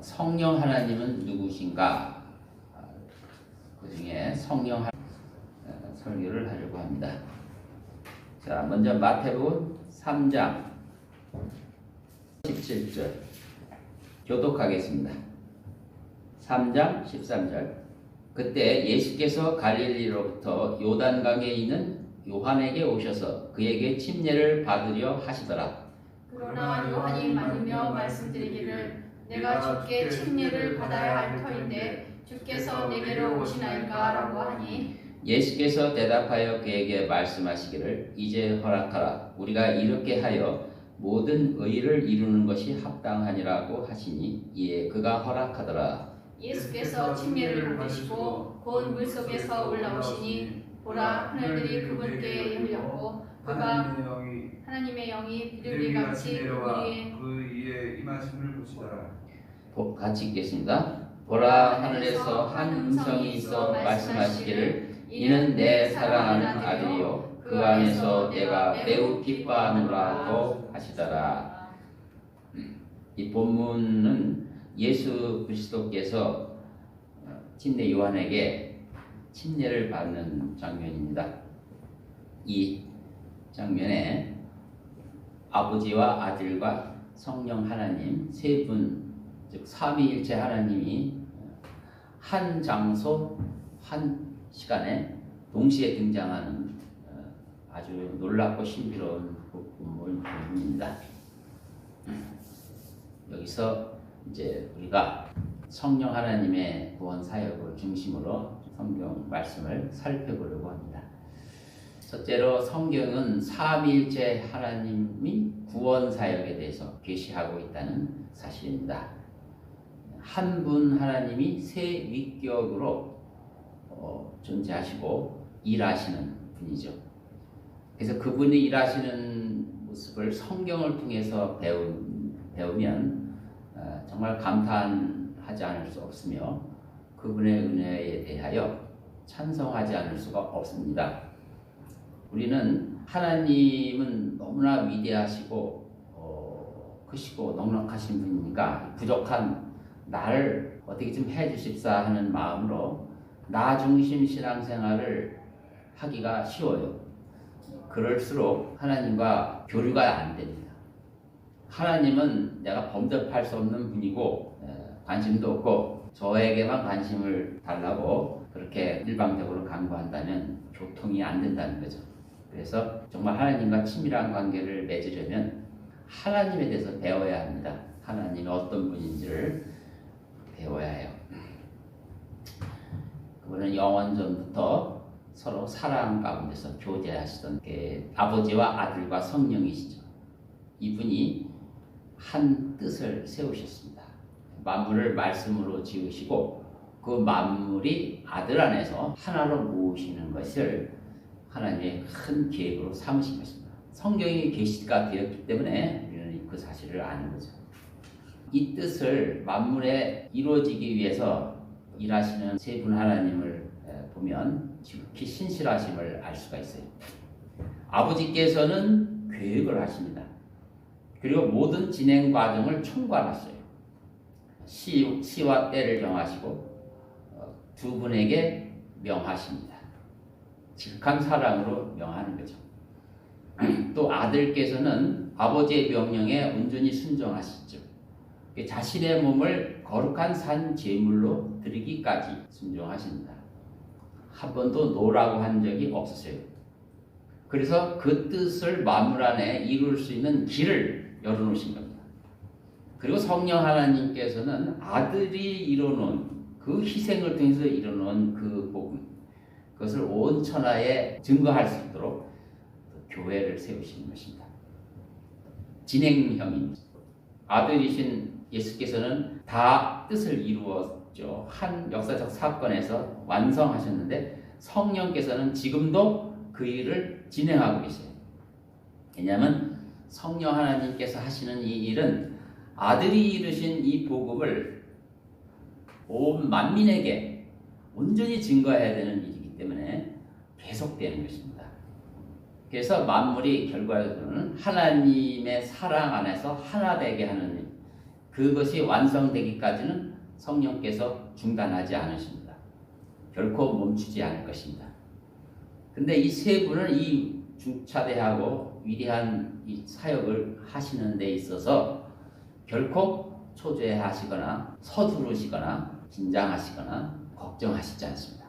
성령 하나님은 누구신가? 그 중에 성령 설교를 하려고 합니다. 자, 먼저 마태복음 3장 17절 교독하겠습니다. 3장 13절. 그때 예수께서 갈릴리로부터 요단강에 있는 요한에게 오셔서 그에게 침례를 받으려 하시더라. 그러나 요한이 말리며 말씀드리기를 내가 주께 침례를 받아야 할 터인데 주께서 내게로 오시나이까 라고 하니 예수께서 대답하여 그에게 말씀하시기를 이제 허락하라. 우리가 이렇게 하여 모든 의를 이루는 것이 합당하니라고 하시니 이에 그가 허락하더라. 예수께서 침례를 받으시고 곧 물속에서 올라오시니 보라 하늘들이 그분께 열렸고 그가 하나님의 영이 비둘기같이 그 위에 임하심을 보시더라. 같이 읽겠습니다. 보라 하늘에서 한 음성이 있어 말씀하시기를 이는 내 사랑하는 아들이요 그 안에서 내가 매우 기뻐하노라고 하시더라. 이 본문은 예수 그리스도께서 침례 요한에게 침례를 받는 장면입니다. 이 장면에 아버지와 아들과 성령 하나님 세 분, 즉 삼위일체 하나님이 한 장소, 한 시간에 동시에 등장하는 아주 놀랍고 신비로운 부분입니다. 여기서 이제 우리가 성령 하나님의 구원 사역을 중심으로 성경 말씀을 살펴보려고 합니다. 첫째로 성경은 삼위일체 하나님이 구원 사역에 대해서 계시하고 있다는 사실입니다. 한 분 하나님이 세 위격으로 존재하시고 일하시는 분이죠. 그래서 그분이 일하시는 모습을 성경을 통해서 배우면 정말 감탄하지 않을 수 없으며 그분의 은혜에 대하여 찬송하지 않을 수가 없습니다. 우리는 하나님은 너무나 위대하시고 크시고 넉넉하신 분이니까 부족한 나를 어떻게 좀 해주십사 하는 마음으로 나 중심 신앙생활을 하기가 쉬워요. 그럴수록 하나님과 교류가 안 됩니다. 하나님은 내가 범접할 수 없는 분이고 관심도 없고 저에게만 관심을 달라고 그렇게 일방적으로 강구한다면 교통이 안 된다는 거죠. 그래서 정말 하나님과 친밀한 관계를 맺으려면 하나님에 대해서 배워야 합니다. 하나님이 어떤 분인지를 배워야 해요. 그분은 영원전부터 서로 사랑 가운데서 교제하시던 아버지와 아들과 성령이시죠. 이분이 한 뜻을 세우셨습니다. 만물을 말씀으로 지으시고 그 만물이 아들 안에서 하나로 모으시는 것을 하나님의 큰 계획으로 삼으신 것입니다. 성경이 계시가 되었기 때문에 우리는 그 사실을 아는 거죠. 이 뜻을 만물에 이루어지기 위해서 일하시는 세 분 하나님을 보면 지극히 신실하심을 알 수가 있어요. 아버지께서는 계획을 하십니다. 그리고 모든 진행 과정을 총괄하셔요. 시와 때를 정하시고 두 분에게 명하십니다. 직한 사랑으로 명하는 거죠. 또 아들께서는 아버지의 명령에 온전히 순종하시죠. 자신의 몸을 거룩한 산 제물로 드리기까지 순종하십니다. 한 번도 노라고 한 적이 없으세요. 그래서 그 뜻을 만물 안에 이룰 수 있는 길을 열어놓으신 겁니다. 그리고 성령 하나님께서는 아들이 이뤄놓은 그 희생을 통해서 이뤄놓은 그 복음, 그것을 온 천하에 증거할 수 있도록 교회를 세우시는 것입니다. 진행형입니다. 아들이신 예수께서는 다 뜻을 이루었죠. 한 역사적 사건에서 완성하셨는데 성령께서는 지금도 그 일을 진행하고 계세요. 왜냐하면 성령 하나님께서 하시는 이 일은 아들이 이루신 이 복음을 온 만민에게 온전히 증거해야 되는 일이기 때문에 계속되는 것입니다. 그래서 만물이 결과적으로는 하나님의 사랑 안에서 하나 되게 하는 그것이 완성되기까지는 성령께서 중단하지 않으십니다. 결코 멈추지 않을 것입니다. 근데 이 세 분은 이 중차대하고 위대한 이 사역을 하시는 데 있어서 결코 초조해하시거나 서두르시거나 긴장하시거나 걱정하시지 않습니다.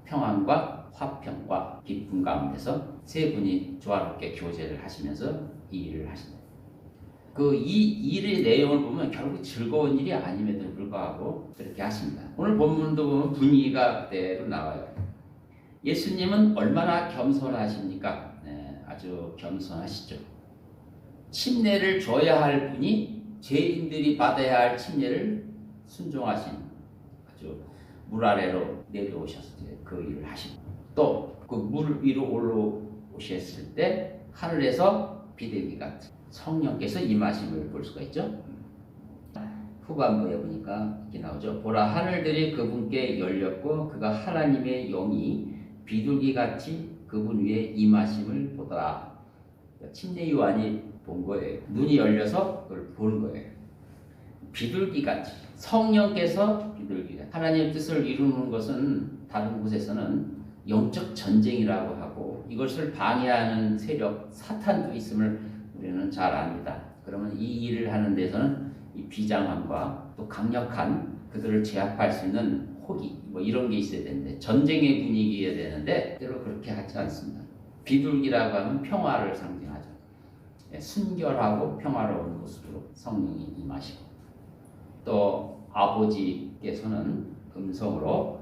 평안과 화평과 기쁨 가운데서 세 분이 조화롭게 교제를 하시면서 이 일을 하신다. 그 이 일의 내용을 보면 결국 즐거운 일이 아님에도 불구하고 그렇게 하십니다. 오늘 본문도 보면 분위기가 그대로 나와요. 예수님은 얼마나 겸손하십니까? 네, 아주 겸손하시죠. 침례를 줘야 할 분이 죄인들이 받아야 할 침례를 순종하신 아주 물 아래로 내려오셔서 그 일을 하시고 또 그 물 위로 올라오셨을 때 하늘에서 비둘기 같은 성령께서 임하심을 볼 수가 있죠. 후반부에 보니까 이렇게 나오죠. 보라 하늘들이 그분께 열렸고 그가 하나님의 영이 비둘기같이 그분 위에 임하심을 보더라. 침례 요한이 본 거예요. 눈이 열려서 그걸 보는 거예요. 비둘기같이 성령께서 비둘기같이 하나님의 뜻을 이루는 것은 다른 곳에서는 영적 전쟁이라고 하고 이것을 방해하는 세력 사탄도 있음을 우리는 잘 압니다. 그러면 이 일을 하는 데서는 이 비장함과 또 강력한 그들을 제압할 수 있는 호기 뭐 이런 게 있어야 되는데 전쟁의 분위기여야 되는데 때로 그렇게 하지 않습니다. 비둘기라고 하면 평화를 상징하죠. 순결하고 평화로운 모습으로 성령이 임하시고 또 아버지께서는 음성으로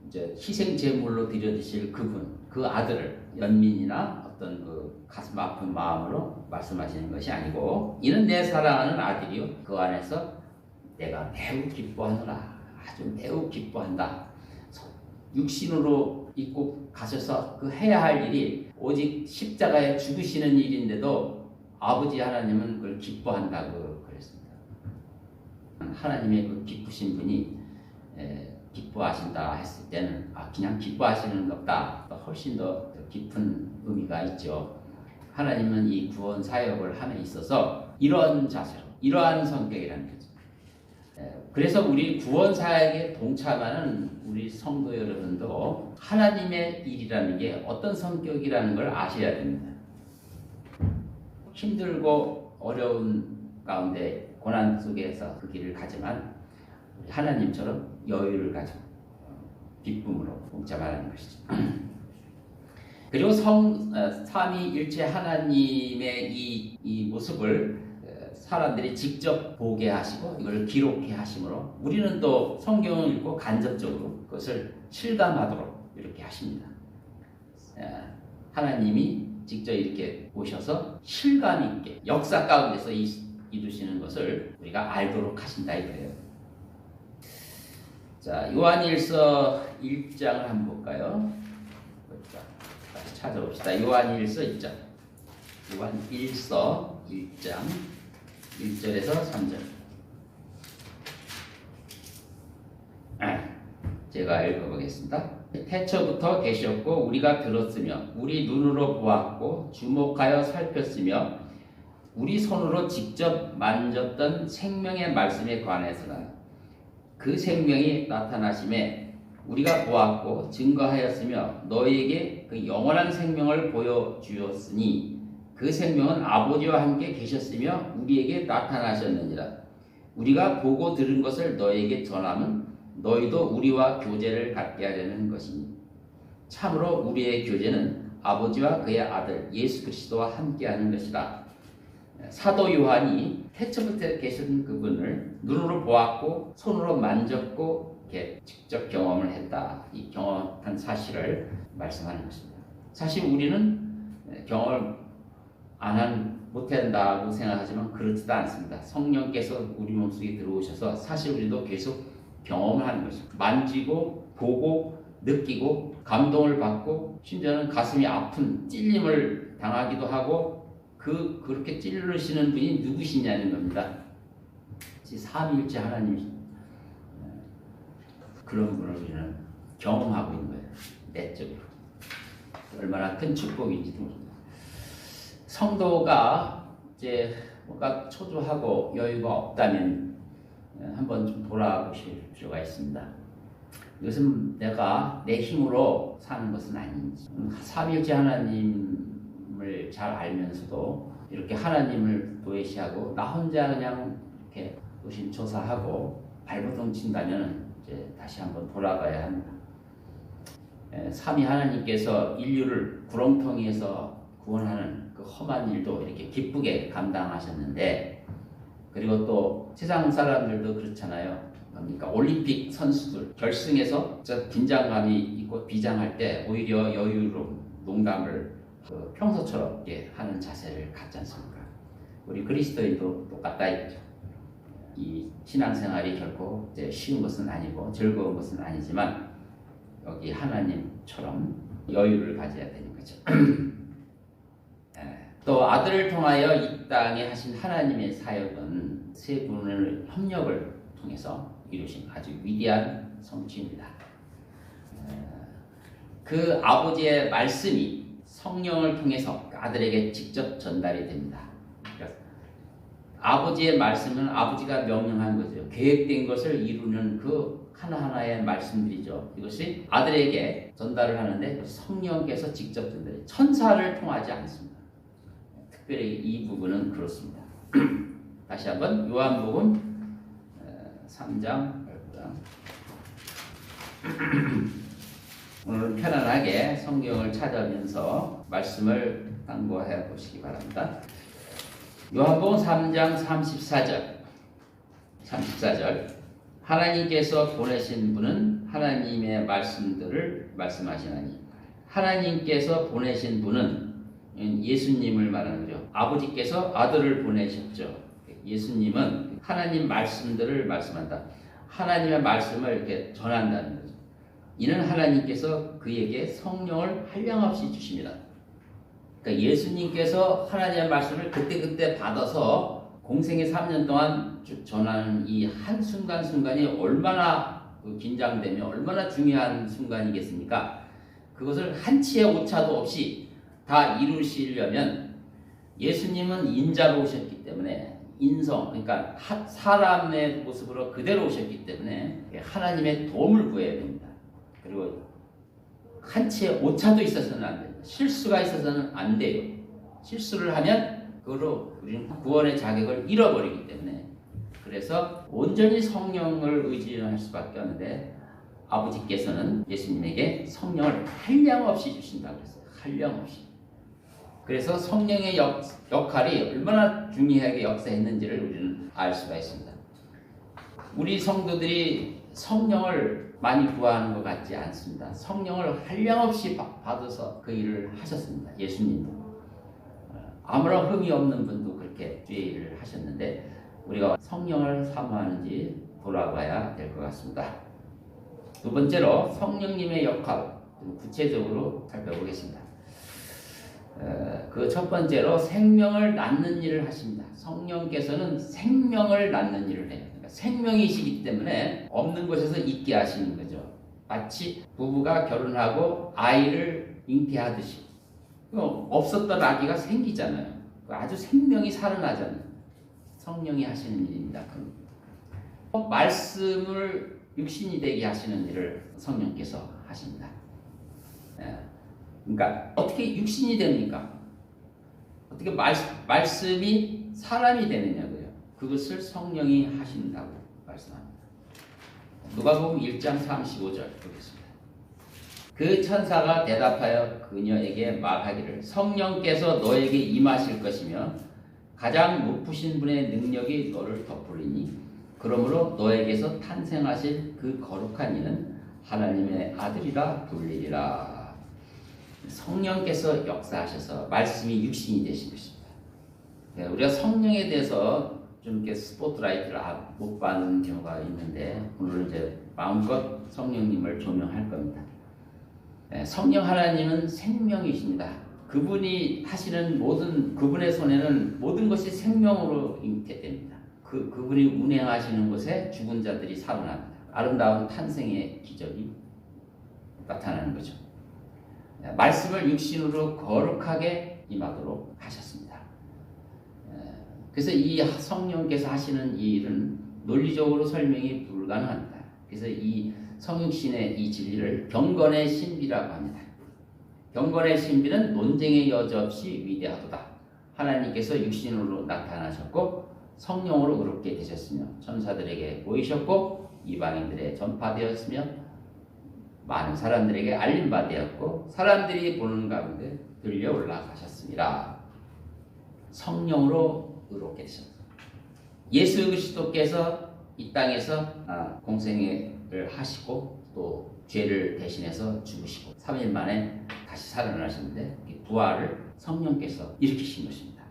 이제 희생 제물로 드려드실 그분 그 아들을 연민이나 어떤 그 가슴 아픈 마음으로 말씀하시는 것이 아니고 이는 내 사랑하는 아들이요 그 안에서 내가 매우 기뻐하노라. 아주 매우 기뻐한다. 육신으로 입고 가셔서 그 해야 할 일이 오직 십자가에 죽으시는 일인데도 아버지 하나님은 그걸 기뻐한다고 그랬습니다. 하나님의 그 기쁘신 분이 기뻐하신다 했을 때는 그냥 기뻐하시는 것보다 훨씬 더 깊은 의미가 있죠. 하나님은 이 구원 사역을 함에 있어서 이런 자세로 이러한 성격이라는 거죠. 그래서 우리 구원 사역에 동참하는 우리 성도 여러분도 하나님의 일이라는 게 어떤 성격이라는 걸 아셔야 됩니다. 힘들고 어려운 가운데 고난 속에서 그 길을 가지만 하나님처럼 여유를 가지고 기쁨으로 동참하는 것이죠. 그리고 삼위일체 하나님의 이 모습을 사람들이 직접 보게 하시고 이걸 기록해 하심으로 우리는 또 성경을 읽고 간접적으로 그것을 실감하도록 이렇게 하십니다. 하나님이 직접 이렇게 오셔서 실감 있게 역사 가운데서 이루시는 것을 우리가 알도록 하신다 이거예요. 자, 요한일서 1장을 한번 볼까요? 다시 찾아봅시다. 요한일서 1장. 요한일서 1장 1절에서 3절. 제가 읽어보겠습니다. 태초부터 계셨고 우리가 들었으며 우리 눈으로 보았고 주목하여 살폈으며 우리 손으로 직접 만졌던 생명의 말씀에 관해서는 그 생명이 나타나심에 우리가 보았고 증거하였으며 너희에게 그 영원한 생명을 보여주었으니 그 생명은 아버지와 함께 계셨으며 우리에게 나타나셨느니라. 우리가 보고 들은 것을 너희에게 전하면 너희도 우리와 교제를 갖게 하려는 것이니 참으로 우리의 교제는 아버지와 그의 아들 예수 그리스도와 함께하는 것이다. 사도 요한이 태초부터 계신 그분을 눈으로 보았고 손으로 만졌고 이렇게 직접 경험을 했다. 이 경험한 사실을 말씀하는 것입니다. 사실 우리는 경험을 못한다고 생각하지만 그렇지도 않습니다. 성령께서 우리 몸속에 들어오셔서 사실 우리도 계속 경험을 하는 것입니다. 만지고 보고 느끼고 감동을 받고 심지어는 가슴이 아픈 찔림을 당하기도 하고 그렇게 찔르시는 분이 누구시냐는 겁니다. 삼위일체 하나님 그런 분을 우리는 경험하고 있는 거예요. 내적으로 얼마나 큰 축복인지도 모릅니다. 성도가 이제 뭔가 초조하고 여유가 없다면 한번 좀 돌아보실 필요가 있습니다. 이것은 내가 내 힘으로 사는 것은 아닌지, 삼위일체 하나님을 잘 알면서도 이렇게 하나님을 도외시하고 나 혼자 그냥 이렇게 의심초사하고 발버둥 친다면 이제 다시 한번 돌아가야 합니다. 삼위 하나님께서 인류를 구렁텅이에서 구원하는 그 험한 일도 이렇게 기쁘게 감당하셨는데, 그리고 또 세상 사람들도 그렇잖아요. 그러니까 올림픽 선수들 결승에서 긴장감이 있고 비장할 때 오히려 여유로운 농담을 평소처럼 이렇게 하는 자세를 갖지 않습니까? 우리 그리스도인도 똑같다 있죠. 이 신앙생활이 결코 이제 쉬운 것은 아니고 즐거운 것은 아니지만 여기 하나님처럼 여유를 가져야 되는 거죠. 또 아들을 통하여 이 땅에 하신 하나님의 사역은 세 분의 협력을 통해서 이루신 아주 위대한 성취입니다. 그 아버지의 말씀이 성령을 통해서 아들에게 직접 전달이 됩니다. 아버지의 말씀은 아버지가 명령한 거죠. 계획된 것을 이루는 그 하나하나의 말씀들이죠. 이것이 아들에게 전달을 하는데 성령께서 직접 전달해요. 천사를 통하지 않습니다. 특별히 이 부분은 그렇습니다. 다시 한번 요한복음 3장 오늘은 편안하게 성경을 찾아면서 말씀을 상고해 보시기 바랍니다. 요한복음 3장 34절 하나님께서 보내신 분은 하나님의 말씀들을 말씀하시나니, 하나님께서 보내신 분은 예수님을 말하는 거죠. 아버지께서 아들을 보내셨죠. 예수님은 하나님 말씀들을 말씀한다. 하나님의 말씀을 이렇게 전한다는 거죠. 이는 하나님께서 그에게 성령을 한량없이 주십니다. 그러니까 예수님께서 하나님의 말씀을 그때그때 받아서 공생의 3년 동안 전하는 이 한순간순간이 얼마나 긴장되며 얼마나 중요한 순간이겠습니까? 그것을 한치의 오차도 없이 다 이루시려면 예수님은 인자로 오셨기 때문에 인성, 그러니까 사람의 모습으로 그대로 오셨기 때문에 하나님의 도움을 구해야 됩니다. 그리고 한치의 오차도 있어서는 안 됩니다. 실수가 있어서는 안 돼요. 실수를 하면 그로 우리는 구원의 자격을 잃어버리기 때문에, 그래서 온전히 성령을 의지할 수밖에 없는데 아버지께서는 예수님에게 성령을 한량없이 주신다고 했어요. 한량없이. 그래서 성령의 역할이 얼마나 중요하게 역사했는지를 우리는 알 수가 있습니다. 우리 성도들이 성령을 많이 구하는 것 같지 않습니다. 성령을 한량없이 받아서 그 일을 하셨습니다. 예수님도. 아무런 흠이 없는 분도 그렇게 죄를 하셨는데 우리가 성령을 사모하는지 돌아봐야 될 것 같습니다. 두 번째로 성령님의 역할 구체적으로 살펴보겠습니다. 그 첫 번째로 생명을 낳는 일을 하십니다. 성령께서는 생명을 낳는 일을 해요. 그러니까 생명이시기 때문에 없는 곳에서 있게 하시는 거죠. 마치 부부가 결혼하고 아이를 잉태하듯이 없었던 아기가 생기잖아요. 아주 생명이 살아나잖아요. 성령이 하시는 일입니다. 말씀을 육신이 되게 하시는 일을 성령께서 하십니다. 그러니까 어떻게 육신이 됩니까? 어떻게 말씀이 사람이 되느냐고요. 그것을 성령이 하신다고 말씀합니다. 누가복음 1장 35절 보겠습니다. 그 천사가 대답하여 그녀에게 말하기를 성령께서 너에게 임하실 것이며 가장 높으신 분의 능력이 너를 덮으리니 그러므로 너에게서 탄생하실 그 거룩한 이는 하나님의 아들이라 불리리라. 성령께서 역사하셔서 말씀이 육신이 되신 것입니다. 우리가 성령에 대해서 좀 이렇게 스포트라이트를 못 받는 경우가 있는데 오늘은 이제 마음껏 성령님을 조명할 겁니다. 성령 하나님은 생명이십니다. 그분이 하시는 그분의 손에는 모든 것이 생명으로 잉태됩니다. 그분이 운행하시는 곳에 죽은 자들이 살아납니다. 아름다운 탄생의 기적이 나타나는 거죠. 말씀을 육신으로 거룩하게 임하도록 하셨습니다. 그래서 이 성령께서 하시는 이 일은 논리적으로 설명이 불가능합니다. 그래서 이 성육신의 이 진리를 경건의 신비라고 합니다. 경건의 신비는 논쟁의 여지 없이 위대하도다. 하나님께서 육신으로 나타나셨고 성령으로 의롭게 되셨으며 천사들에게 보이셨고 이방인들에 전파되었으며 많은 사람들에게 알림받았고 사람들이 보는 가운데 들려 올라가셨습니다. 성령으로 의롭게 되셨습니다. 예수 그리스도께서 이 땅에서 공생애를 하시고 또 죄를 대신해서 죽으시고 3일 만에 다시 살아나셨는데 부활을 성령께서 일으키신 것입니다.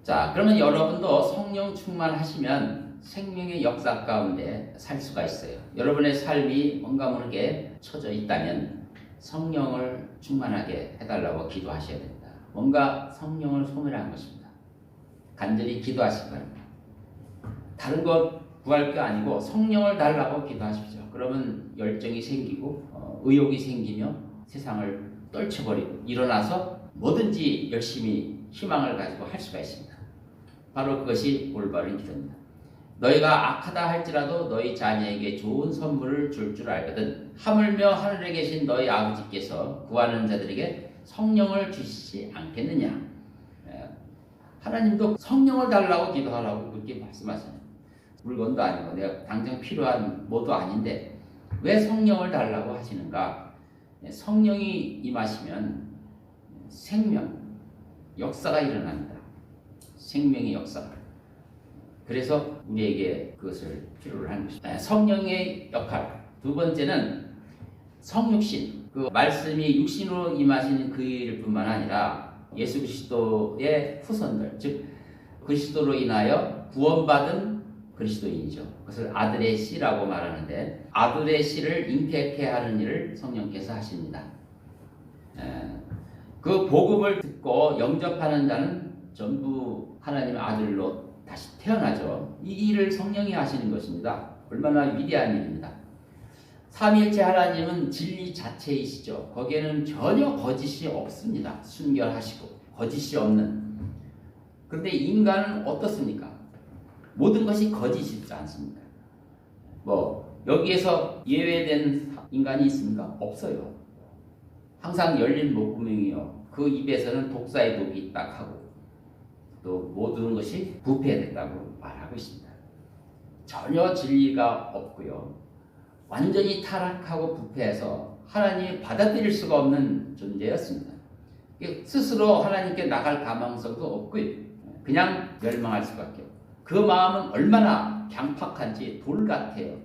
자, 그러면 여러분도 성령 충만하시면 생명의 역사 가운데 살 수가 있어요. 여러분의 삶이 뭔가 모르게 처져 있다면 성령을 충만하게 해달라고 기도하셔야 됩니다. 뭔가 성령을 소멸한 것입니다. 간절히 기도하시기 바랍니다. 다른 것 구할 게 아니고 성령을 달라고 기도하십시오. 그러면 열정이 생기고 의욕이 생기며 세상을 떨쳐버리고 일어나서 뭐든지 열심히 희망을 가지고 할 수가 있습니다. 바로 그것이 올바른 기도입니다. 너희가 악하다 할지라도 너희 자녀에게 좋은 선물을 줄 줄 알거든 하물며 하늘에 계신 너희 아버지께서 구하는 자들에게 성령을 주시지 않겠느냐. 하나님도 성령을 달라고 기도하라고 그렇게 말씀하시네요. 물건도 아니고 내가 당장 필요한 뭐도 아닌데 왜 성령을 달라고 하시는가? 성령이 임하시면 생명, 역사가 일어납니다. 생명의 역사가. 그래서 우리에게 그것을 필요로 하는 것입니다. 성령의 역할. 두 번째는 성육신. 그 말씀이 육신으로 임하시는 그 일 뿐만 아니라 예수 그리스도의 후손들, 즉 그리스도로 인하여 구원받은 그리스도인이죠. 그것을 아들의 씨라고 말하는데 아들의 씨를 잉태케 하는 일을 성령께서 하십니다. 그 복음을 듣고 영접하는 자는 전부 하나님의 아들로 다시 태어나죠. 이 일을 성령이 하시는 것입니다. 얼마나 위대한 일입니다. 삼위일체 하나님은 진리 자체이시죠. 거기에는 전혀 거짓이 없습니다. 순결하시고 거짓이 없는. 그런데 인간은 어떻습니까? 모든 것이 거짓이 있지 않습니까? 여기에서 예외된 인간이 있습니까? 없어요. 항상 열린 목구멍이요. 그 입에서는 독사의 독이 딱 하고 또 모든 것이 부패됐다고 말하고 있습니다. 전혀 진리가 없고요. 완전히 타락하고 부패해서 하나님이 받아들일 수가 없는 존재였습니다. 스스로 하나님께 나갈 가망성도 없고요. 그냥 멸망할 수밖에 없고 그 마음은 얼마나 강팍한지 돌 같아요.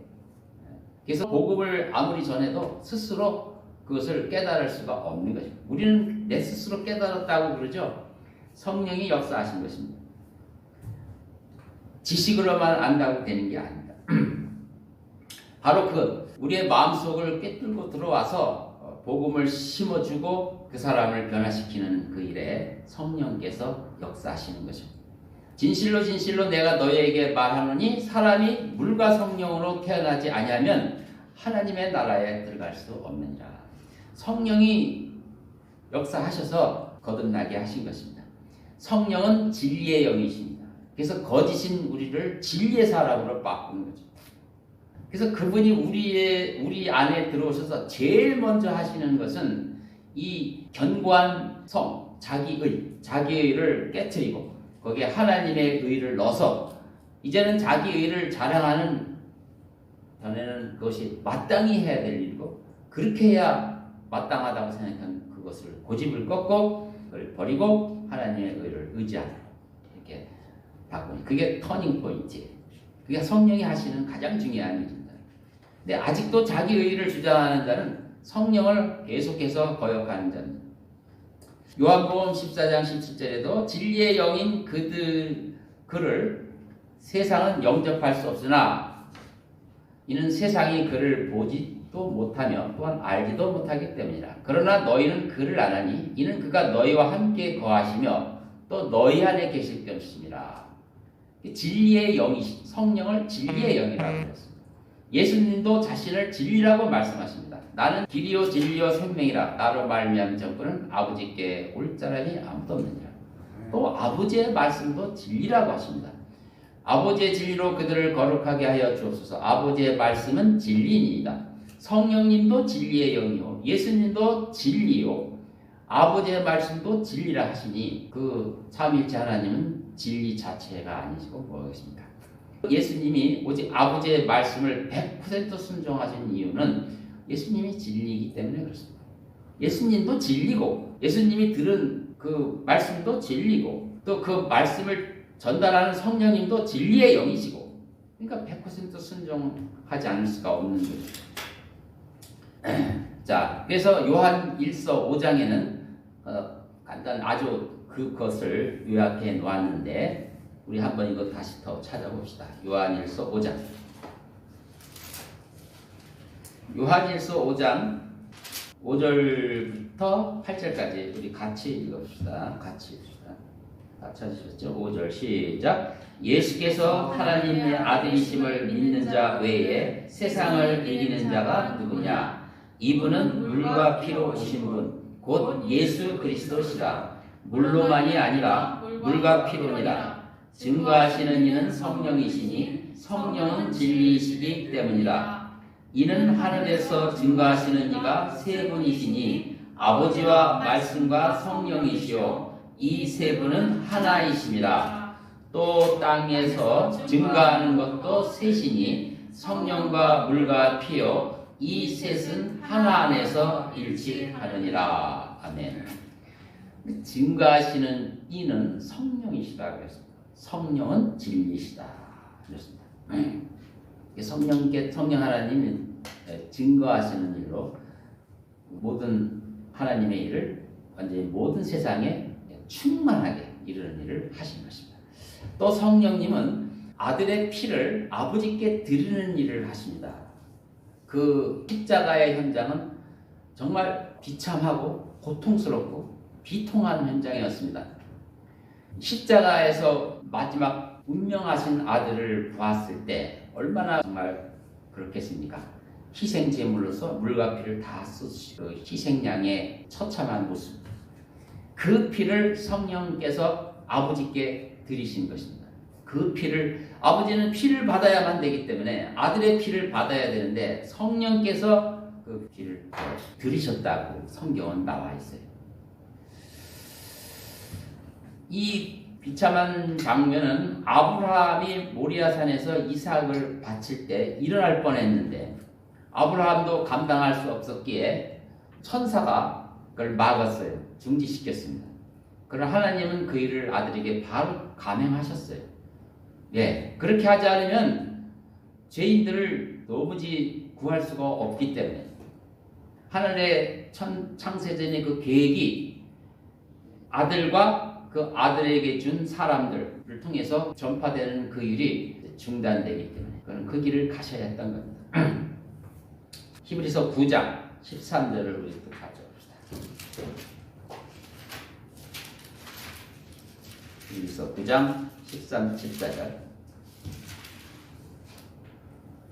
그래서 복음을 아무리 전해도 스스로 그것을 깨달을 수가 없는 것입니다. 우리는 내 스스로 깨달았다고 그러죠. 성령이 역사하신 것입니다. 지식으로만 안다고 되는 게 아닙니다. 바로 우리의 마음속을 꿰뚫고 들어와서 복음을 심어주고 그 사람을 변화시키는 그 일에 성령께서 역사하시는 것입니다. 진실로 진실로 내가 너희에게 말하노니 사람이 물과 성령으로 태어나지 아니하면 하나님의 나라에 들어갈 수 없느니라. 성령이 역사하셔서 거듭나게 하신 것입니다. 성령은 진리의 영이십니다. 그래서 거짓인 우리를 진리의 사람으로 바꾸는 거죠. 그래서 그분이 우리 안에 들어오셔서 제일 먼저 하시는 것은 이 견고한 성, 자기의를 깨트리고 거기에 하나님의 의를 넣어서 이제는 자기 의를 자랑하는 전에는 그것이 마땅히 해야 될 일이고 그렇게 해야 마땅하다고 생각한 그것을 고집을 꺾고 그걸 버리고 하나님의 의를 의지하는 이렇게 바꾸는 그게 터닝 포인트예요. 그게 성령이 하시는 가장 중요한 일입니다. 근데 아직도 자기 의를 주장하는 자는 성령을 계속해서 거역하는 자입니다. 요한복음 14장 17절에도 진리의 영인 그를 세상은 영접할 수 없으나 이는 세상이 그를 보지도 못하며 또한 알지도 못하기 때문이라. 그러나 너희는 그를 아나니 이는 그가 너희와 함께 거하시며 또 너희 안에 계실 것임이라. 진리의 영이 성령을 진리의 영이라고 했습니다. 예수님도 자신을 진리라고 말씀하십니다. 나는 길이요 진리요 생명이라. 나로 말미암은 전부는 아버지께 올 사람이 아무도 없느니라. 또 아버지의 말씀도 진리라고 하십니다. 아버지의 진리로 그들을 거룩하게 하여 주옵소서. 아버지의 말씀은 진리입니다. 성령님도 진리의 영이요 예수님도 진리요 아버지의 말씀도 진리라 하시니 그 삼위일체 하나님은 진리 자체가 아니시고 뭐겠습니까? 예수님이 오직 아버지의 말씀을 100% 순종하신 이유는 예수님이 진리이기 때문에 그렇습니다. 예수님도 진리고 예수님이 들은 그 말씀도 진리고 또 그 말씀을 전달하는 성령님도 진리의 영이시고 그러니까 100% 순종하지 않을 수가 없는 거죠. 자, 그래서 요한 1서 5장에는 간단 아주 그것을 요약해 놓았는데 우리 한번 이거 다시 더 찾아봅시다. 요한 1서 5장. 요한 1서 5장 5절부터 8절까지 우리 같이 읽읍시다. 같이 읽읍시다. 다 찾으셨죠? 5절 시작. 예수께서 하나님의 아들이심을 믿는 자 외에 세상을 이기는 자가 누구냐? 이분은 물과 피로 오신 분 곧 예수 그리스도시라. 물로만이 아니라 물과 피로니라. 증거하시는 이는 성령이시니 성령은 진리이시기 때문이라. 이는 하늘에서 증거하시는 이가 세 분이시니 아버지와 말씀과 성령이시요 이 세 분은 하나이심이라. 또 땅에서 증거하는 것도 셋이니 성령과 물과 피요 이 셋은 하나 안에서 일치하느니라. 아멘. 증거하시는 이는 성령이시다 그랬습니다. 성령은 진리시다 그랬습니다. 성령 하나님이 증거하시는 일로 모든 하나님의 일을 완전히 모든 세상에 충만하게 이루는 일을 하신 것입니다. 또 성령님은 아들의 피를 아버지께 드리는 일을 하십니다. 그 십자가의 현장은 정말 비참하고 고통스럽고 비통한 현장이었습니다. 십자가에서 마지막 운명하신 아들을 보았을 때 얼마나 정말 그렇겠습니까? 희생 제물로서 물과 피를 다 쏟으시고 희생양의 처참한 모습, 그 피를 성령께서 아버지께 드리신 것입니다. 그 피를 아버지는 피를 받아야만 되기 때문에 아들의 피를 받아야 되는데 성령께서 그 피를 들이셨다고 성경은 나와 있어요. 이 비참한 장면은 아브라함이 모리아산에서 이삭을 바칠 때 일어날 뻔했는데 아브라함도 감당할 수 없었기에 천사가 그걸 막았어요. 중지시켰습니다. 그러나 하나님은 그 일을 아들에게 바로 감행하셨어요. 예, 그렇게 하지 않으면 죄인들을 도무지 구할 수가 없기 때문에 하늘의 창세전의 그 계획이 아들과 그 아들에게 준 사람들을 통해서 전파되는 그 일이 중단되기 때문에 그는 그 길을 가셔야 했던 겁니다. 히브리서 9장 13절을 우리 또 가져봅시다. 히브리서 9장 13, 14절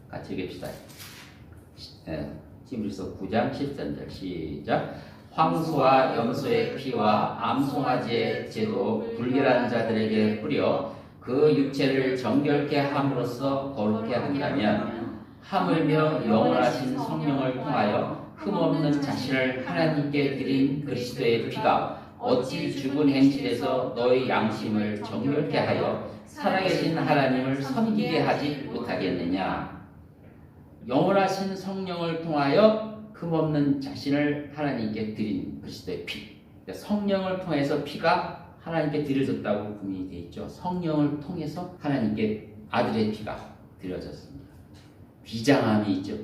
같이 읽읍시다. 히브리서 9장 13절 시작. 황소와 염소의 피와 암송아지의 제도 불결한 자들에게 뿌려 그 육체를 정결케 함으로써 거룩케 한다면 하물며 영원하신 성령을 통하여 흠없는 자신을 하나님께 드린 그리스도의 피가 어찌 죽은 행실에서 너희 양심을 정결케 하여 살아계신 하나님을 섬기게 하지 못하겠느냐. 영원하신 성령을 통하여 흠없는 자신을 하나님께 드린 그리스도의 피. 성령을 통해서 피가 하나님께 드려졌다고 분명히 되어 있죠. 성령을 통해서 하나님께 아들의 피가 드려졌습니다. 비장함이 있죠.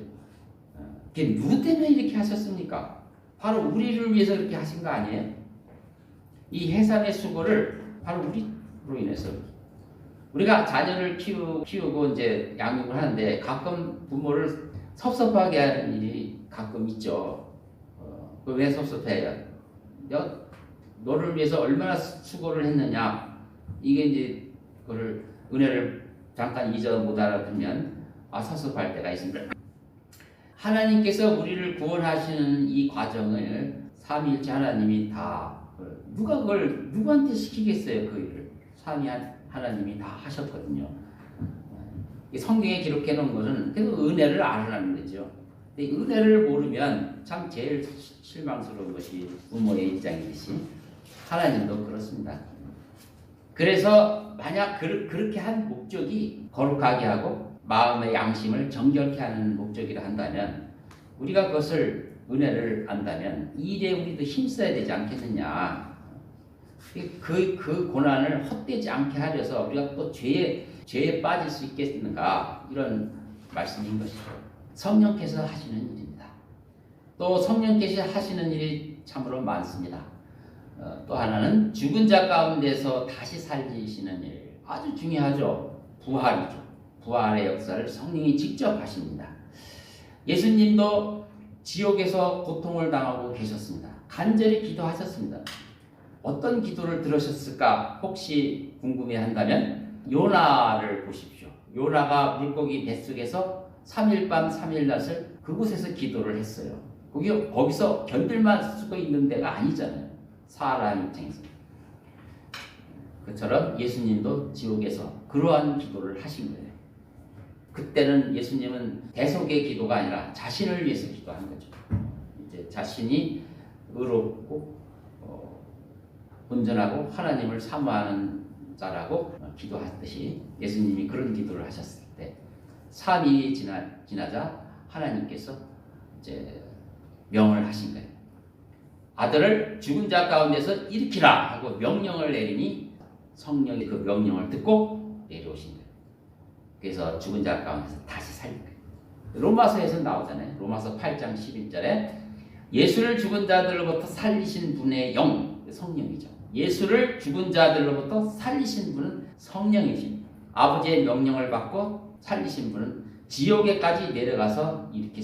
그게 누구 때문에 이렇게 하셨습니까? 바로 우리를 위해서 그렇게 하신 거 아니에요? 이 해산의 수고를 바로 우리로 인해서 우리가 자녀를 키우고 이제 양육을 하는데 가끔 부모를 섭섭하게 하는 일이 가끔 있죠. 왜 섭섭해요? 너를 위해서 얼마나 수고를 했느냐. 이게 이제 그걸 은혜를 잠깐 잊어 못 알아두면 섭섭할 때가 있습니다. 하나님께서 우리를 구원하시는 이 과정을 삼위일체 하나님이 다 누가 그걸 누구한테 시키겠어요? 그 일을 삼위 하나님이 다 하셨거든요. 성경에 기록해 놓은 것은 그래도 은혜를 알아라는 거죠. 근데 은혜를 모르면 참 제일 실망스러운 것이 부모의 입장이듯이 하나님도 그렇습니다. 그래서 만약 그렇게 한 목적이 거룩하게 하고 마음의 양심을 정결케 하는 목적이라 한다면 우리가 그것을 은혜를 안다면 이 일에 우리도 힘써야 되지 않겠느냐. 그 고난을 헛되지 않게 하려서 우리가 또 죄에 빠질 수 있겠는가 이런 말씀인 것이죠. 성령께서 하시는 일입니다. 또 성령께서 하시는 일이 참으로 많습니다. 또 하나는 죽은 자 가운데서 다시 살리시는 일 아주 중요하죠. 부활이죠. 부활의 역사를 성령이 직접 하십니다. 예수님도 지옥에서 고통을 당하고 계셨습니다. 간절히 기도하셨습니다. 어떤 기도를 들으셨을까 혹시 궁금해한다면 요나를 보십시오. 요나가 물고기 뱃속에서 3일 밤 3일 낮을 그곳에서 기도를 했어요. 거기서 견딜만 쓰고 있는 데가 아니잖아요. 사람 입장에서. 그처럼 예수님도 지옥에서 그러한 기도를 하신 거예요. 그때는 예수님은 대속의 기도가 아니라 자신을 위해서 기도한 거죠. 이제 자신이 의롭고 온전하고 하나님을 사모하는 자라고 기도하듯이 예수님이 그런 기도를 하셨을 때 3일이 지나자 하나님께서 이제 명을 하신 거예요. 아들을 죽은 자 가운데서 일으키라 하고 명령을 내리니 성령이 그 명령을 듣고 내려오신 거예요. 그래서 죽은 자 가운데서 다시 살린 거예요. 로마서에서 나오잖아요. 로마서 8장 11절에 예수를 죽은 자들로부터 살리신 분의 영, 성령이죠. 예수를 죽은 자들로부터 살리신 분은 성령이십니다. 아버지의 명령을 받고 살리신 분은 지옥에까지 내려가서 이렇게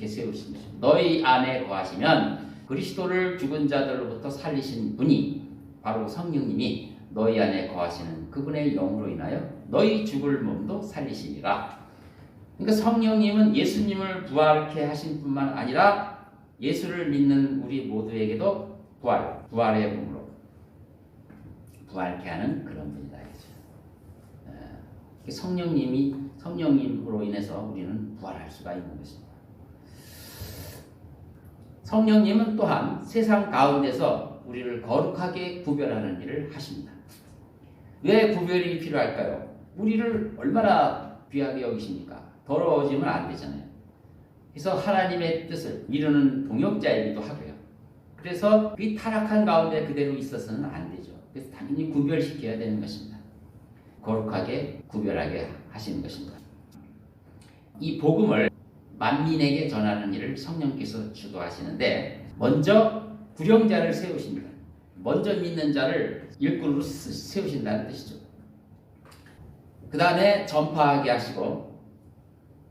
세우신 것입니다. 너희 안에 거하시면 그리스도를 죽은 자들로부터 살리신 분이 바로 성령님이 너희 안에 거하시는 그분의 영으로 인하여 너희 죽을 몸도 살리시리라. 그러니까 성령님은 예수님을 부활케 하신 뿐만 아니라 예수를 믿는 우리 모두에게도 부활의 몸으로 부활케 하는 그런 분이다. 성령님으로 인해서 우리는 부활할 수가 있는 것입니다. 성령님은 또한 세상 가운데서 우리를 거룩하게 구별하는 일을 하십니다. 왜 구별이 필요할까요? 우리를 얼마나 귀하게 여기십니까? 더러워지면 안 되잖아요. 그래서 하나님의 뜻을 이루는 동역자이기도 하고요. 그래서 이 타락한 가운데 그대로 있어서는 안 되죠. 그래서 당연히 구별시켜야 되는 것입니다. 거룩하게 구별하게 하시는 것입니다. 이 복음을 만민에게 전하는 일을 성령께서 주도하시는데 먼저 구령자를 세우십니다. 먼저 믿는 자를 일꾼으로 세우신다는 뜻이죠. 그 다음에 전파하게 하시고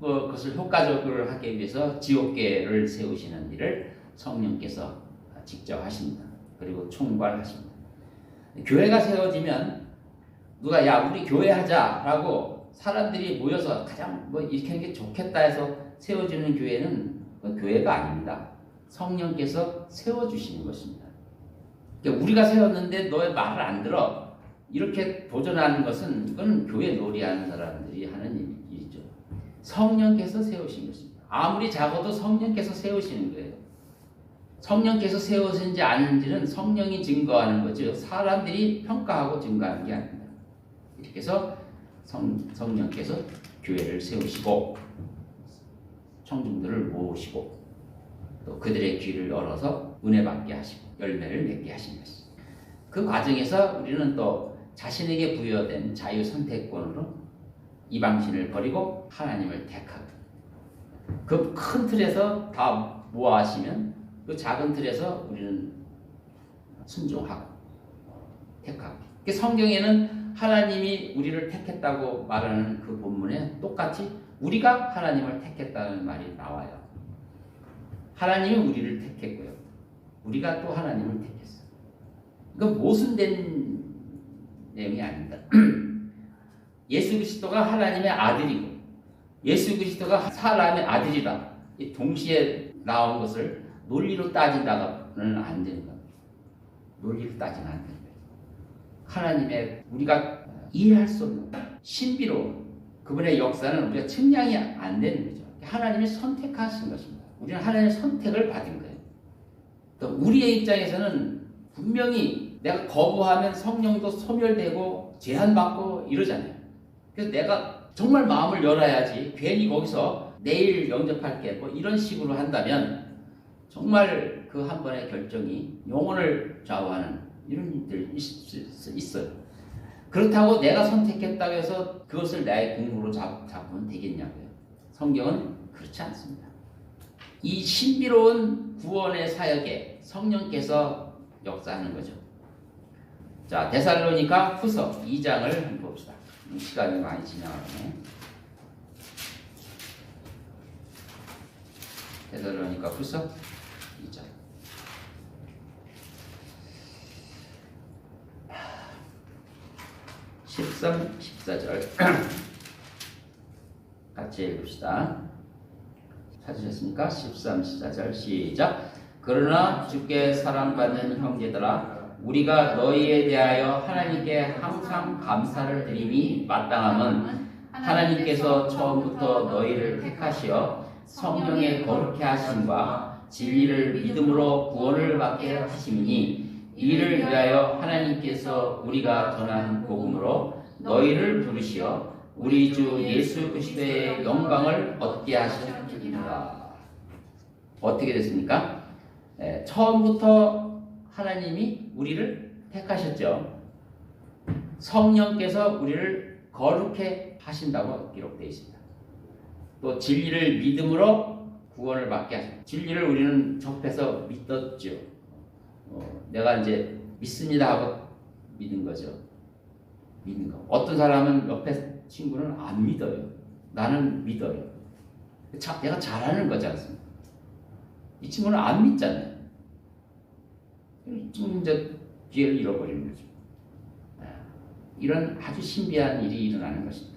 그것을 효과적으로 하기 위해서 지옥계를 세우시는 일을 성령께서 직접 하십니다. 그리고 총괄하십니다. 교회가 세워지면 누가 야 우리 교회 하자라고 사람들이 모여서 가장 이렇게 하는 게 좋겠다 해서 세워지는 교회는 교회가 아닙니다. 성령께서 세워주시는 것입니다. 그러니까 우리가 세웠는데 너의 말을 안 들어 이렇게 도전하는 것은 그건 교회 놀이하는 사람들이 하는 일이죠. 성령께서 세우신 것입니다. 아무리 작아도 성령께서 세우시는 거예요. 성령께서 세우신지 아닌지는 성령이 증거하는 거죠. 사람들이 평가하고 증거하는 게 아닙니다. 이렇게 해서 성령께서 교회를 세우시고 청중들을 모으시고 또 그들의 귀를 열어서 은혜 받게 하시고 열매를 맺게 하신 것입니다. 그 과정에서 우리는 또 자신에게 부여된 자유 선택권으로 이방신을 버리고 하나님을 택하고 그 큰 틀에서 다 모아하시면 그 작은 틀에서 우리는 순종하고 택하고 성경에는 하나님이 우리를 택했다고 말하는 그 본문에 똑같이 우리가 하나님을 택했다는 말이 나와요. 하나님이 우리를 택했고요. 우리가 또 하나님을 택했어요. 이건 모순된 내용이 아닙니다. 예수 그리스도가 하나님의 아들이고 예수 그리스도가 사람의 아들이다. 이 동시에 나온 것을 논리로 따진다고는 안 되는 겁니다. 논리를 따지면 안 되는 거예요. 하나님의 우리가 이해할 수 없는 신비로운 그분의 역사는 우리가 측량이 안 되는 거죠. 하나님이 선택하신 것입니다. 우리는 하나님의 선택을 받은 거예요. 또 우리의 입장에서는 분명히 내가 거부하면 성령도 소멸되고 제한받고 이러잖아요. 그래서 내가 정말 마음을 열어야지 괜히 거기서 내일 영접할게 뭐 이런 식으로 한다면 정말 그 한 번의 결정이 영혼을 좌우하는 이런 일들이 있어요. 그렇다고 내가 선택했다고 해서 그것을 나의 공로로 잡으면 되겠냐고요. 성경은 그렇지 않습니다. 이 신비로운 구원의 사역에 성령께서 역사하는 거죠. 자, 데살로니가 후서 2장을 한번 봅시다. 시간이 많이 지나가네. 데살로니가 후서 2장. 13, 14절 같이 읽읍시다. 찾으셨습니까? 13, 14절 시작. 그러나 주께 사랑받는 형제들아, 우리가 너희에 대하여 하나님께 항상 감사를 드림이 마땅함은 하나님께서 처음부터 너희를 택하시어 성령의 거룩해 하심과 진리를 믿음으로 구원을 받게 하심이니, 이를 위하여 하나님께서 우리가 전한 복음으로 너희를 부르시어 우리 주 예수 그리스도의 영광을 얻게 하셨느니라. 어떻게 됐습니까? 처음부터 하나님이 우리를 택하셨죠. 성령께서 우리를 거룩해 하신다고 기록되어 있습니다. 또 진리를 믿음으로 구원을 받게 하십니다. 진리를 우리는 접해서 믿었죠. 내가 이제 믿습니다 하고 믿은 거죠. 믿는 거. 어떤 사람은 옆에 친구는 안 믿어요. 나는 믿어요. 내가 잘하는 거지 않습니까? 이 친구는 안 믿잖아요. 이 친구는 이제 기회를 잃어버리는 거죠. 이런 아주 신비한 일이 일어나는 것입니다.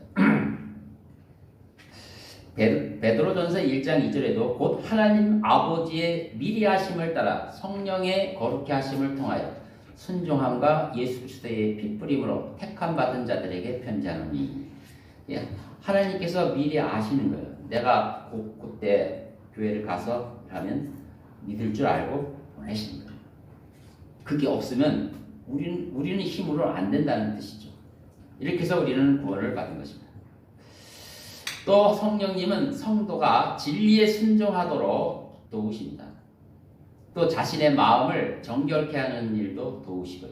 베드로전서 1장 2절에도 곧 하나님 아버지의 미리 하심을 따라 성령의 거룩해 하심을 통하여 순종함과 예수 그리스도의 핏부림으로 택함 받은 자들에게 편지하노니, 하나님께서 미리 아시는 거예요. 내가 그때 교회를 가서 하면 믿을 줄 알고 보내시는 거예요. 그게 없으면 우리는 힘으로 안 된다는 뜻이죠. 이렇게 해서 우리는 구원을 받은 것입니다. 또 성령님은 성도가 진리에 순종하도록 도우십니다. 또 자신의 마음을 정결케 하는 일도 도우시고요.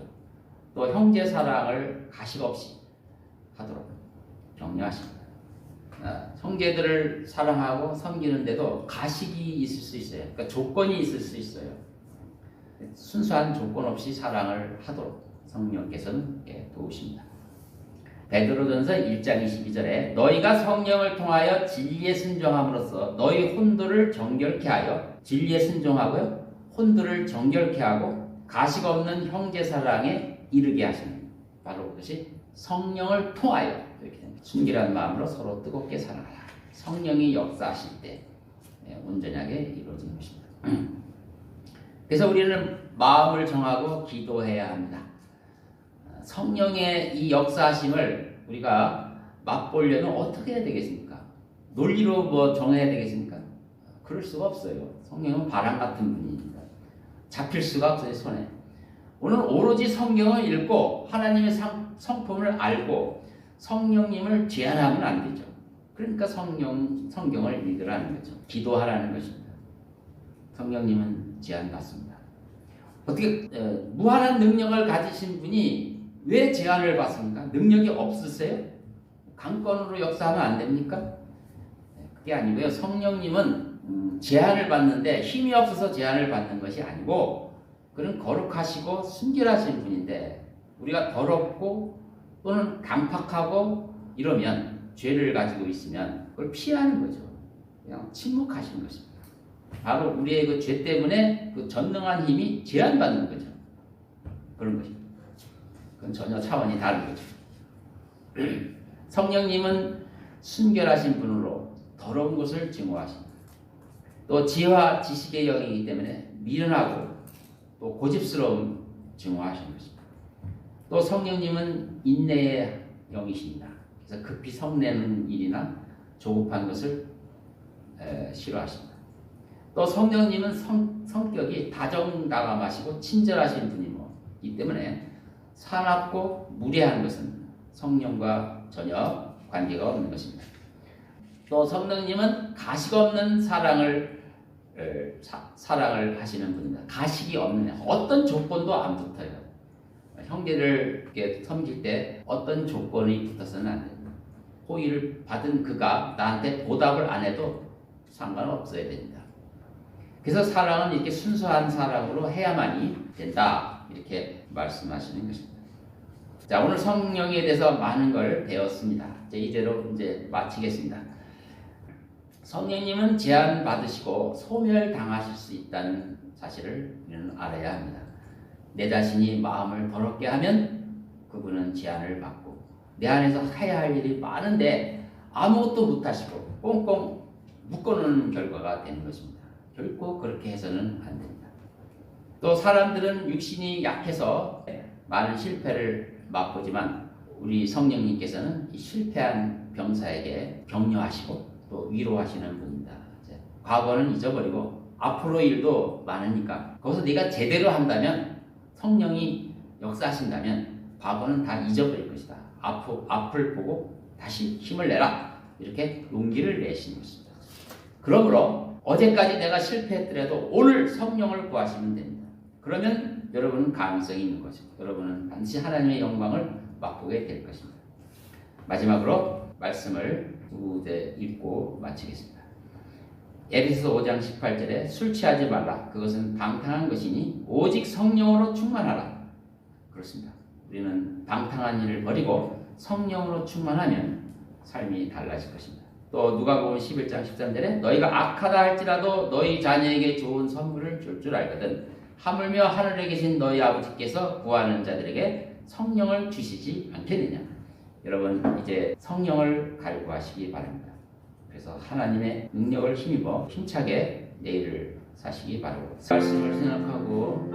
또 형제 사랑을 가식 없이 하도록 격려하십니다. 형제들을 사랑하고 섬기는데도 가식이 있을 수 있어요. 그러니까 조건이 있을 수 있어요. 순수한 조건 없이 사랑을 하도록 성령께서는 도우십니다. 베드로전서 1장 22절에 너희가 성령을 통하여 진리에 순종함으로써 너희 혼도를 정결케 하여, 진리에 순종하고요, 혼도를 정결케 하고 가식 없는 형제 사랑에 이르게 하시는, 바로 그것이 성령을 통하여 이렇게 됩니다. 순결한 마음으로 서로 뜨겁게 사랑하라. 성령이 역사하실 때 온전하게 이루어지는 것입니다. 그래서 우리는 마음을 정하고 기도해야 합니다. 성령의 이 역사하심을 우리가 맛보려면 어떻게 해야 되겠습니까? 논리로 뭐 정해야 되겠습니까? 그럴 수가 없어요. 성령은 바람 같은 분이니까 잡힐 수가 없어요, 손에. 오늘 오로지 성경을 읽고 하나님의 성품을 알고 성령님을 제한하면 안 되죠. 그러니까 성경을 읽으라는 거죠. 기도하라는 것입니다. 성령님은 제한받습니다. 어떻게 무한한 능력을 가지신 분이 왜 제한을 받습니까? 능력이 없으세요? 강권으로 역사하면 안 됩니까? 그게 아니고요. 성령님은 제한을 받는데 힘이 없어서 제한을 받는 것이 아니고, 그는 거룩하시고 순결하신 분인데 우리가 더럽고 또는 강팍하고 이러면, 죄를 가지고 있으면 그걸 피하는 거죠. 그냥 침묵하시는 것입니다. 바로 우리의 그 죄 때문에 그 전능한 힘이 제한받는 거죠. 그런 것입니다. 그건 전혀 차원이 다른 거죠. 성령님은 순결하신 분으로 더러운 것을 증오하십니다. 또 지혜와 지식의 영이기 때문에 미련하고 또 고집스러운 증오하시는 것입니다. 또 성령님은 인내의 영이십니다. 그래서 급히 성내는 일이나 조급한 것을 싫어하십니다. 또 성령님은 성격이 다정다감하시고 친절하신 분이기 때문에 사납고 무례한 것은 성령과 전혀 관계가 없는 것입니다. 또 성령님은 가식 없는 사랑을 하시는 분입니다. 가식이 없는, 어떤 조건도 안 붙어요. 형제를 이렇게 섬길 때 어떤 조건이 붙어서는 안 됩니다. 호의를 받은 그가 나한테 보답을 안 해도 상관없어야 됩니다. 그래서 사랑은 이렇게 순수한 사랑으로 해야만이 된다, 이렇게 말씀하시는 것입니다. 자, 오늘 성령에 대해서 많은 걸 배웠습니다. 이대로 이제 마치겠습니다. 성령님은 제한받으시고 소멸당하실 수 있다는 사실을 우리는 알아야 합니다. 내 자신이 마음을 더럽게 하면 그분은 제한을 받고, 내 안에서 해야 할 일이 많은데 아무것도 못하시고 꽁꽁 묶어놓는 결과가 되는 것입니다. 결코 그렇게 해서는 안 됩니다. 또 사람들은 육신이 약해서 많은 실패를 맛보지만 우리 성령님께서는 이 실패한 병사에게 격려하시고 또 위로하시는 분입니다. 과거는 잊어버리고 앞으로 일도 많으니까 거기서 네가 제대로 한다면, 성령이 역사하신다면 과거는 다 잊어버릴 것이다. 앞을 보고 다시 힘을 내라, 이렇게 용기를 내시는 것입니다. 그러므로 어제까지 내가 실패했더라도 오늘 성령을 구하시면 됩니다. 그러면 여러분은 가능성이 있는 것입니다. 여러분은 반드시 하나님의 영광을 맛보게 될 것입니다. 마지막으로 말씀을 두 구절 읽고 마치겠습니다. 에베소서 5장 18절에 술 취하지 말라. 그것은 방탕한 것이니 오직 성령으로 충만하라. 그렇습니다. 우리는 방탕한 일을 버리고 성령으로 충만하면 삶이 달라질 것입니다. 또 누가복음 11장 13절에 너희가 악하다 할지라도 너희 자녀에게 좋은 선물을 줄 줄 알거든 하물며 하늘에 계신 너희 아버지께서 구하는 자들에게 성령을 주시지 않겠느냐. 여러분, 이제 성령을 갈구하시기 바랍니다. 그래서 하나님의 능력을 힘입어 힘차게 내일을 사시기 바라고, 말씀을 생각하고